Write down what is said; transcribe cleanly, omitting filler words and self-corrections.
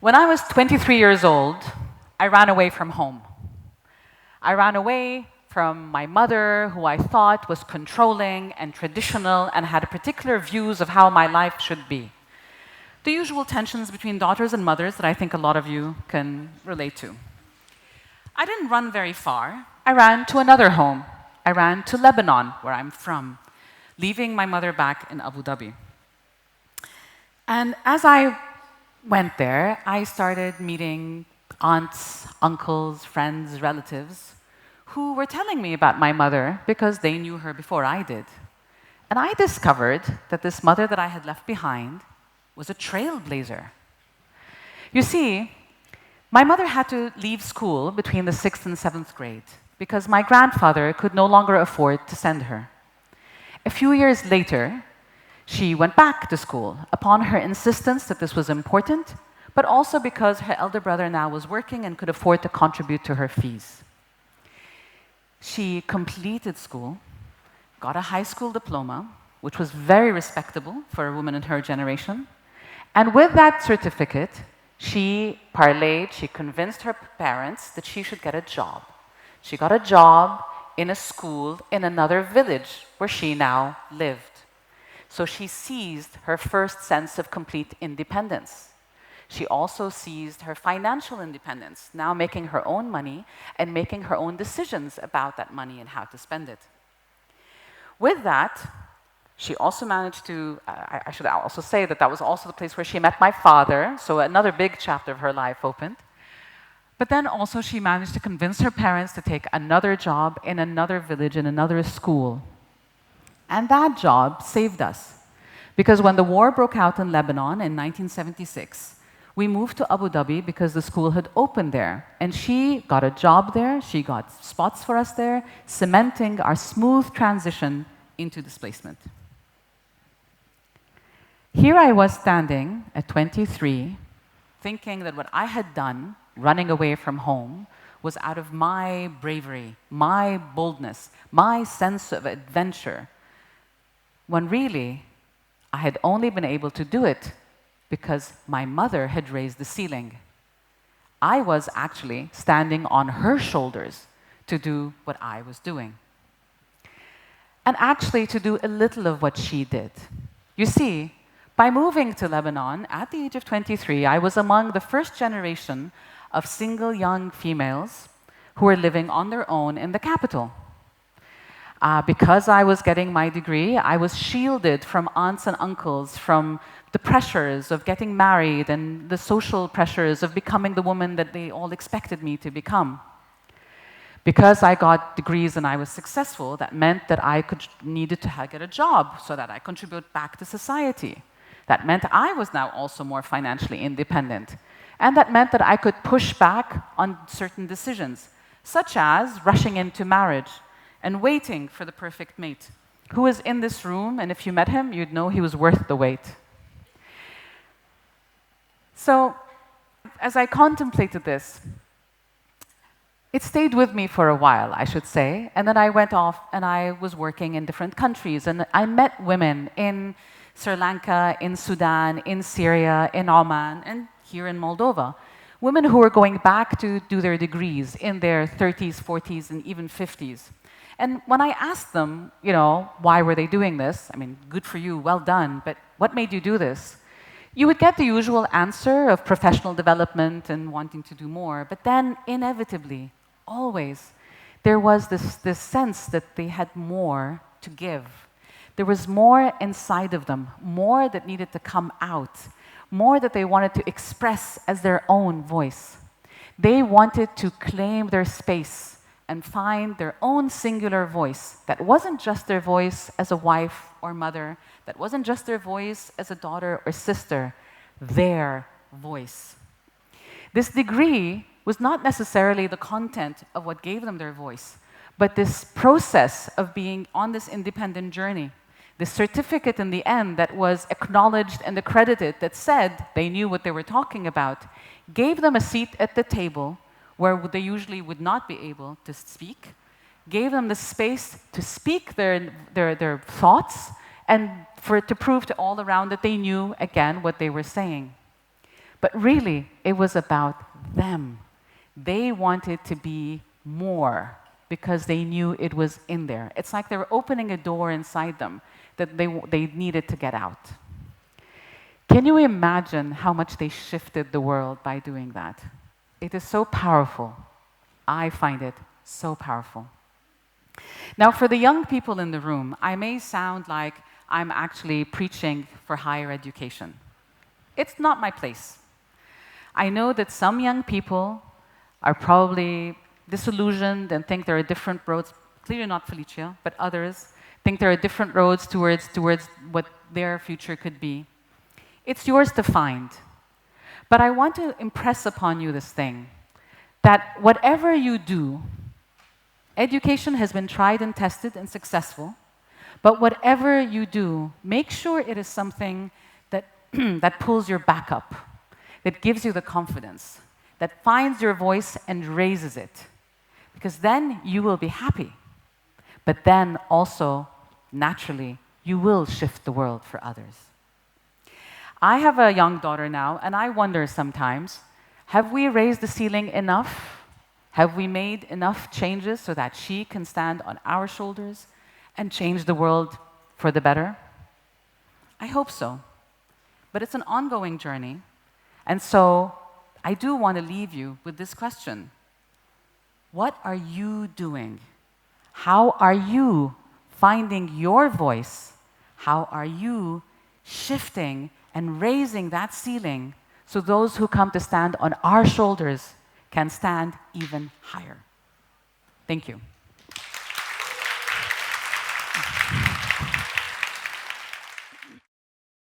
When I was 23 years old, I ran away from home. I ran away from my mother, who I thought was controlling and traditional and had particular views of how my life should be. The usual tensions between daughters and mothers that I think a lot of you can relate to. I didn't run very far. I ran to another home. I ran to Lebanon, where I'm from, leaving my mother back in Abu Dhabi. And as I went there, I started meeting aunts, uncles, friends, relatives who were telling me about my mother because they knew her before I did. And I discovered that this mother that I had left behind was a trailblazer. You see, my mother had to leave school between the 6th and 7th grade because my grandfather could no longer afford to send her. A few years later, she went back to school upon her insistence that this was important, but also because her elder brother now was working and could afford to contribute to her fees. She completed school, got a high school diploma, which was very respectable for a woman in her generation, and with that certificate, she parlayed, she convinced her parents that she should get a job. She got a job in a school in another village where she now lived. So she seized her first sense of complete independence. She also seized her financial independence, now making her own money and making her own decisions about that money and how to spend it. With that, she also managed to, I should also say that that was also the place where she met my father, so another big chapter of her life opened. But then also she managed to convince her parents to take another job in another village, in another school. And that job saved us. Because when the war broke out in Lebanon in 1976, we moved to Abu Dhabi because the school had opened there. And she got a job there, she got spots for us there, cementing our smooth transition into displacement. Here I was standing at 23, thinking that what I had done, running away from home, was out of my bravery, my boldness, my sense of adventure, when really I had only been able to do it because my mother had raised the ceiling. I was actually standing on her shoulders to do what I was doing. And actually to do a little of what she did. You see, by moving to Lebanon at the age of 23, I was among the first generation of single young females who were living on their own in the capital. Because I was getting my degree, I was shielded from aunts and uncles, from the pressures of getting married and the social pressures of becoming the woman that they all expected me to become. Because I got degrees and I was successful, that meant that I needed to get a job so that I contribute back to society. That meant I was now also more financially independent. And that meant that I could push back on certain decisions, such as rushing into marriage and waiting for the perfect mate, who is in this room, and if you met him, you'd know he was worth the wait. So, as I contemplated this, it stayed with me for a while, I should say, and then I went off and I was working in different countries, and I met women in Sri Lanka, in Sudan, in Syria, in Oman, and here in Moldova. Women who were going back to do their degrees in their 30s, 40s, and even 50s. And when I asked them, why were they doing this? I mean, good for you, well done, but what made you do this? You would get the usual answer of professional development and wanting to do more, but then inevitably, always, there was this sense that they had more to give. There was more inside of them, more that needed to come out, more that they wanted to express as their own voice. They wanted to claim their space and find their own singular voice that wasn't just their voice as a wife or mother, that wasn't just their voice as a daughter or sister, their voice. This degree was not necessarily the content of what gave them their voice, but this process of being on this independent journey, the certificate in the end that was acknowledged and accredited that said they knew what they were talking about, gave them a seat at the table where they usually would not be able to speak, gave them the space to speak their thoughts and to prove to all around that they knew, again, what they were saying. But really, it was about them. They wanted to be more because they knew it was in there. It's like they were opening a door inside them that they needed to get out. Can you imagine how much they shifted the world by doing that? It is so powerful. I find it so powerful. Now, for the young people in the room, I may sound like I'm actually preaching for higher education. It's not my place. I know that some young people are probably disillusioned and think there are different roads, clearly not Felicia, but others think there are different roads towards what their future could be. It's yours to find. But I want to impress upon you this thing, that whatever you do, education has been tried and tested and successful, but whatever you do, make sure it is something that, that pulls your back up, that gives you the confidence, that finds your voice and raises it. Because then you will be happy. But then also, naturally, you will shift the world for others. I have a young daughter now, and I wonder sometimes, have we raised the ceiling enough? Have we made enough changes so that she can stand on our shoulders and change the world for the better? I hope so. But it's an ongoing journey. And so I do want to leave you with this question. What are you doing? How are you finding your voice? How are you shifting and raising that ceiling so those who come to stand on our shoulders can stand even higher? Thank you.